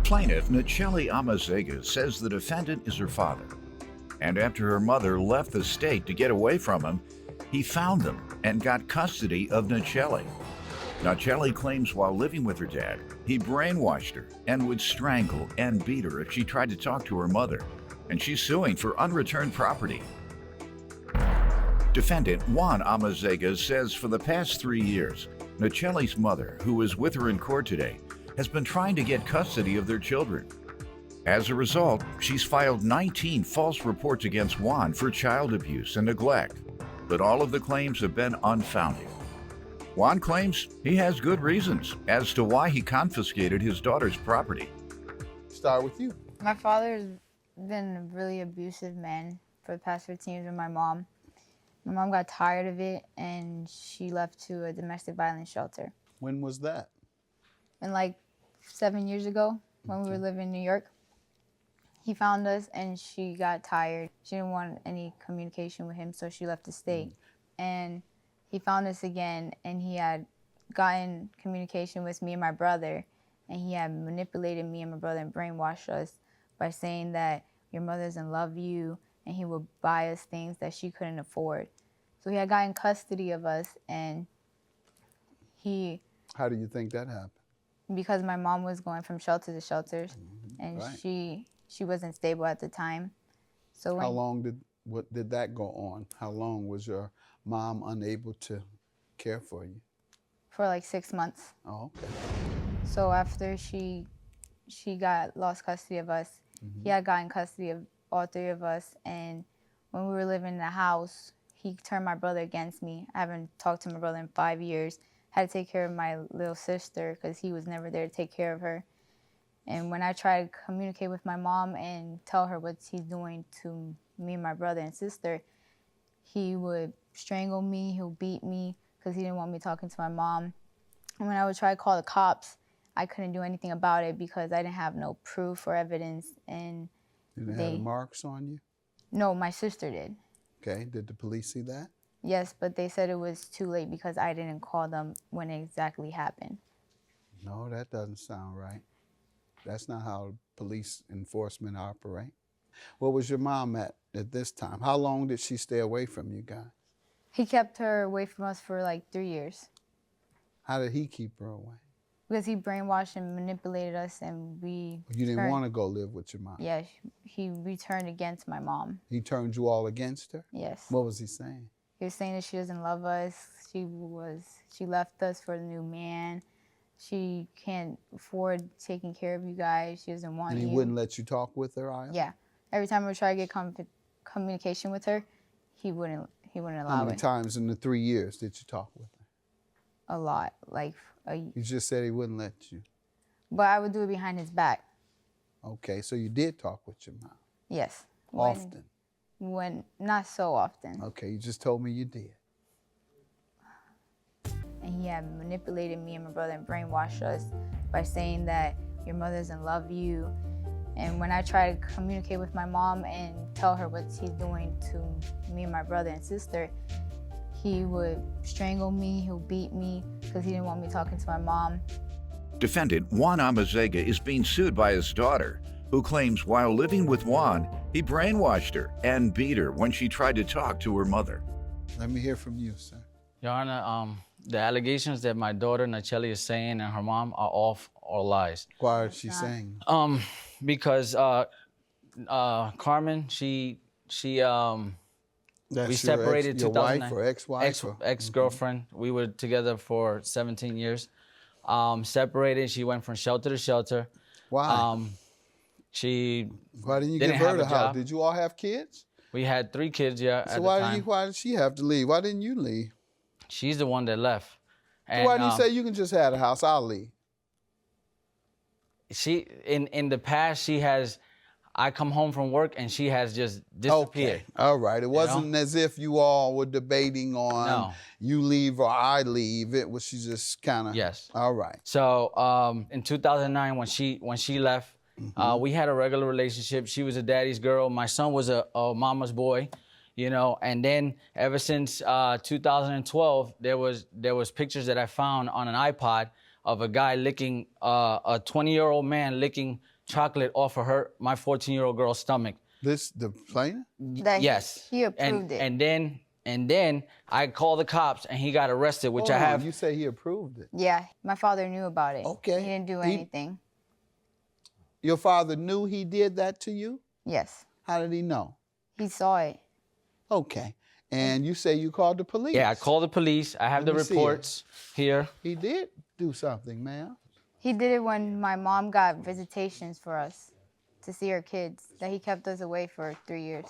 Plaintiff Nacheli Amazega says the defendant is her father. And after her mother left the state to get away from him, he found them and got custody of Nacheli. Nacheli claims while living with her dad, he brainwashed her and would strangle and beat her if she tried to talk to her mother. And she's suing for unreturned property. Defendant Juan Amazega says for the past 3 years, Nacheli's mother, who is with her in court today, has been trying to get custody of their children. As a result, she's filed 19 false reports against Juan for child abuse and neglect, but all of the claims have been unfounded. Juan claims he has good reasons as to why he confiscated his daughter's property. Start with you. My father's been a really abusive man for the past 15 years with my mom. My mom got tired of it and she left to a domestic violence shelter. When was that? And like 7 years ago, when we were living in New York, he found us and she got tired. She didn't want any communication with him, so she left the state. And he found us again, and he had gotten communication with me and my brother, and he had manipulated me and my brother and brainwashed us by saying that your mother doesn't love you, and he would buy us things that she couldn't afford. So he had gotten custody of us, and he... How do you think that happened? Because my mom was going from shelter to shelters, and Right. she wasn't stable at the time. So How long did that go on? How long was your mom unable to care for you? For like 6 months. Oh, okay. So after she lost custody of us, he had gotten custody of all 3 of us, and when we were living in the house, he turned my brother against me. I haven't talked to my brother in 5 years. Had to take care of my little sister because he was never there to take care of her. And when I tried to communicate with my mom and tell her what he's doing to me and my brother and sister, he would strangle me, he'll beat me because he didn't want me talking to my mom. And when I would try to call the cops, I couldn't do anything about it because I didn't have no proof or evidence. And Did they have marks on you? No, my sister did. Okay, did the police see that? Yes, but they said it was too late because I didn't call them when it exactly happened. No, that doesn't sound right. That's not how police enforcement operate. Where was your mom at this time? How long did she stay away from you guys? He kept her away from us for like 3 years. How did he keep her away? Because he brainwashed and manipulated us, and we... You didn't want to go live with your mom? Yeah, he returned against my mom. He turned you all against her? Yes. What was he saying? He was saying that she doesn't love us. She left us for the new man. She can't afford taking care of you guys. She doesn't want you. And he wouldn't let you talk with her either? Yeah. Every time I would try to get communication with her, he wouldn't allow it. How many times in the 3 years did you talk with her? A lot. You just said he wouldn't let you. But I would do it behind his back. Okay, so you did talk with your mom? Yes. Often? Not so often. Okay, you just told me you did. And he had manipulated me and my brother and brainwashed us by saying that your mother doesn't love you. And when I try to communicate with my mom and tell her what he's doing to me and my brother and sister, he would strangle me, he'll beat me because he didn't want me talking to my mom. Defendant Juan Amazega is being sued by his daughter, who claims while living with Juan, he brainwashed her and beat her when she tried to talk to her mother. Let me hear from you, sir. Your Honor, the allegations that my daughter Nacheli is saying and her mom are all lies. Why is she saying? Because Carmen, we separated your 2009. wife or ex-wife? Ex-girlfriend. We were together for 17 years. Separated. She went from shelter to shelter. Why? Why didn't you give her the house? Did you all have kids? We had 3 kids, yeah, at So the time. why did she have to leave? Why didn't you leave? She's the one that left. And, So why didn't you say you can just have the house? I'll leave. She in the past I come home from work and she has just disappeared. Okay, all right. It wasn't as if you all were debating on you leave or I leave. It was she just kind of. Yes. All right. So in 2009 when she left, we had a regular relationship. She was a daddy's girl. My son was a mama's boy, you know. And then ever since 2012, there was pictures that I found on an iPod of a guy licking a 20-year-old man licking chocolate off of my 14-year-old girl's stomach. The plaintiff? That Yes. He approved it. And then I called the cops and he got arrested, which Hold I on, have. You say he approved it. Yeah, my father knew about it. Okay. He didn't do He- anything. Your father knew he did that to you? Yes, How did he know? he saw it. Okay. And you say you called the police? Yeah, I called the police. I have Let the me see it. reports here. He did do something, ma'am. He did it when my mom got visitations for us to see her kids, that he kept us away for 3 years.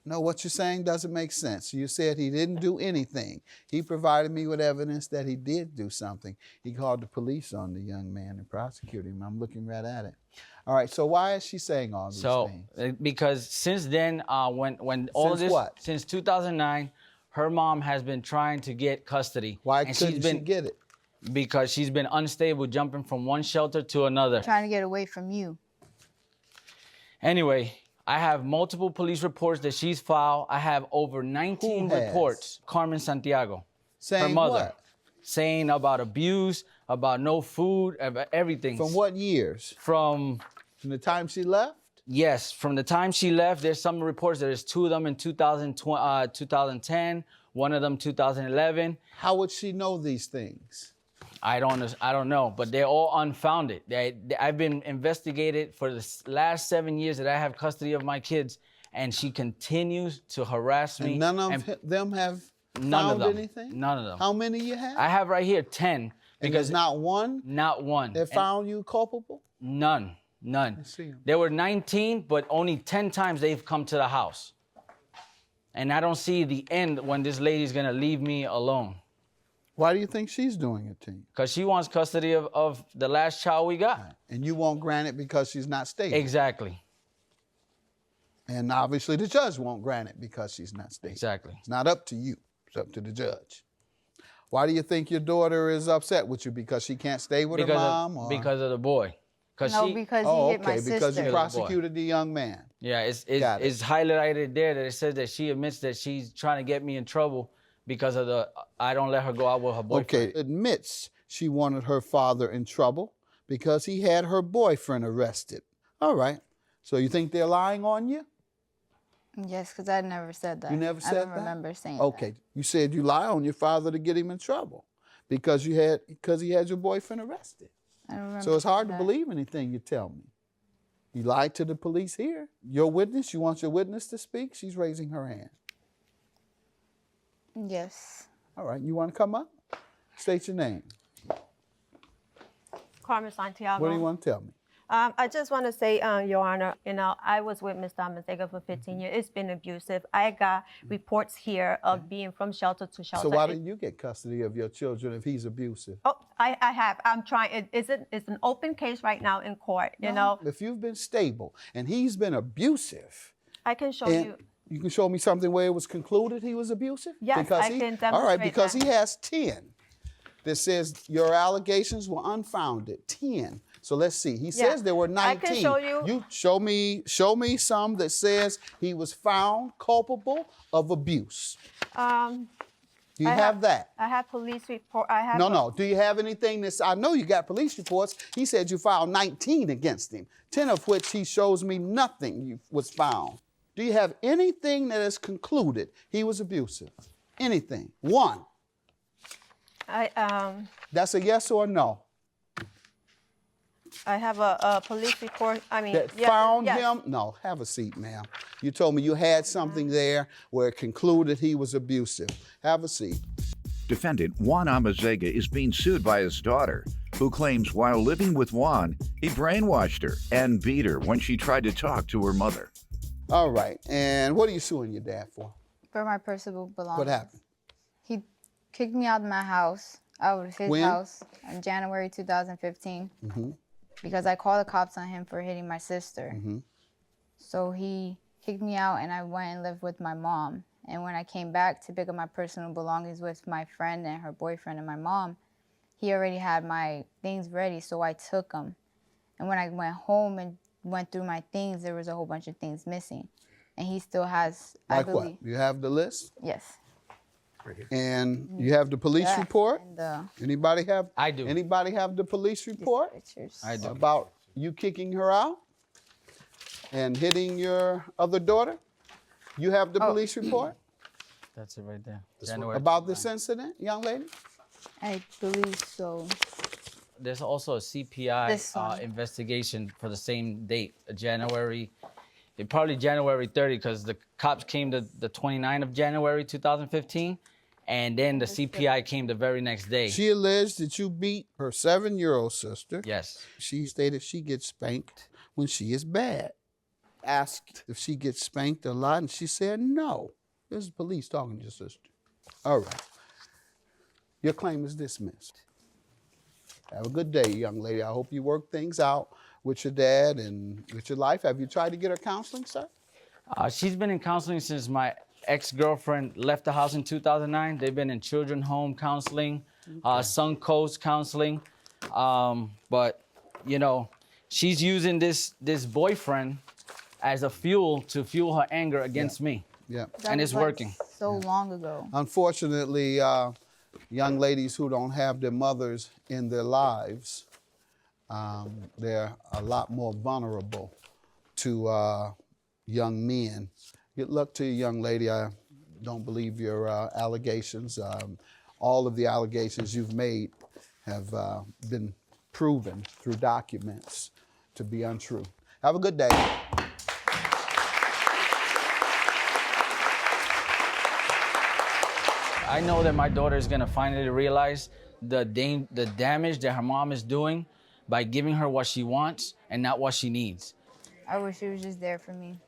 No, what you're saying doesn't make sense. You said he didn't do anything. He provided me with evidence that he did do something. He called the police on the young man and prosecuted him. I'm looking right at it. All right, so why is she saying all these things? Because since then, when all of Since this, what? since 2009, her mom has been trying to get custody. Why and couldn't she get it? Because she's been unstable, jumping from one shelter to another. Trying to get away from you. Anyway, I have multiple police reports that she's filed. I have over 19 Who has? reports. Carmen Santiago, Saying her mother, what? saying about abuse, about no food, about everything. From what years? From From the time she left? Yes, from the time she left, there's some reports. There's 2 of them in 2010, one of them 2011. How would she know these things? I don't know, but they're all unfounded. I've been investigated for the last 7 years that I have custody of my kids, and she continues to harass me. And none of them have found anything? None of them. How many you have? I have right here 10. And there's not one Not one. that found you culpable? None. Let's see 'em. There were 19, but only 10 times they've come to the house. And I don't see the end when this lady's gonna leave me alone. Why do you think she's doing it to you? Because she wants custody of the last child we got. And you won't grant it because she's not stable. Exactly. And obviously the judge won't grant it because she's not stable. Exactly. It's not up to you. It's up to the judge. Why do you think your daughter is upset with you? Because she can't stay with her mom? Or? Because of the boy. No, because he hit my sister. Because you prosecuted the young man. Yeah, Got it. it's highlighted there that it says that she admits that she's trying to get me in trouble because of I don't let her go out with her boyfriend. Okay, admits she wanted her father in trouble because he had her boyfriend arrested. All right. So you think they're lying on you? Yes, because I never said that. You never said that? I don't remember saying Okay. You said you lie on your father to get him in trouble because he had your boyfriend arrested. that. I don't remember So it's hard to that. believe anything you tell me. You lied to the police here. Your witness, you want your witness to speak? She's raising her hand. Yes. All right, you want to come up? State your name. Carmen Santiago. What do you want to tell me? I just want to say, Your Honor, I was with Ms. Damasega for 15 years. It's been abusive. I got reports here of being from shelter to shelter. So why didn't you get custody of your children if he's abusive? Oh, I have. I'm trying. It's an open case right now in court, you know. If you've been stable and he's been abusive, I can show and you. you can show me something where it was concluded he was abusive? Yes, I can demonstrate All right, because that. he has 10 that says your allegations were unfounded. 10. So let's see. He says there were 19. I can show you. You show me some that says he was found culpable of abuse. Do you have that? I have police report. No. Do you have anything that's, I know you got police reports. He said you filed 19 against him, 10 of which he shows me nothing was found. Do you have anything that is concluded he was abusive? Anything? One. That's a yes or a no? I have a police report. I mean, That yes, found yes. him? No, have a seat, ma'am. You told me you had something there where it concluded he was abusive. Have a seat. Defendant Juan Amazega is being sued by his daughter, who claims while living with Juan, he brainwashed her and beat her when she tried to talk to her mother. All right, and what are you suing your dad for? For my personal belongings. What happened? He kicked me out of my house, out of his When? house, in January 2015. Because I called the cops on him for hitting my sister. So he kicked me out and I went and lived with my mom. And when I came back to pick up my personal belongings with my friend and her boyfriend and my mom, he already had my things ready, so I took them. And when I went home and went through my things, there was a whole bunch of things missing. And he still has, I Like believe. what? You have the list? Yes. And you have the police Yeah, report? and the Anybody have? I do. Anybody have the police report pictures. I do. about you kicking her out and hitting your other daughter? You have the police report That's it right there. January. about this incident, young lady? I believe so. There's also a This CPI one. investigation for the same date, probably January 30, because the cops came the 29th of January 2015, and then the CPI came the very next day. She alleged that you beat her 7-year-old sister. Yes. She stated she gets spanked when she is bad. Asked if she gets spanked a lot, and she said no. This is police talking to your sister. All right. Your claim is dismissed. Have a good day, young lady. I hope you work things out with your dad and with your life. Have you tried to get her counseling, sir? She's been in counseling since my ex-girlfriend left the house in 2009. They've been in children's home counseling, Suncoast counseling. But, you know, she's using this boyfriend as a fuel to fuel her anger against me. Yeah. That And was it's like working. So long ago. Unfortunately, young ladies who don't have their mothers in their lives, they're a lot more vulnerable to young men. Good luck to you, young lady. I don't believe your allegations. All of the allegations you've made have been proven through documents to be untrue. Have a good day. I know that my daughter is gonna finally realize the damage that her mom is doing by giving her what she wants and not what she needs. I wish she was just there for me.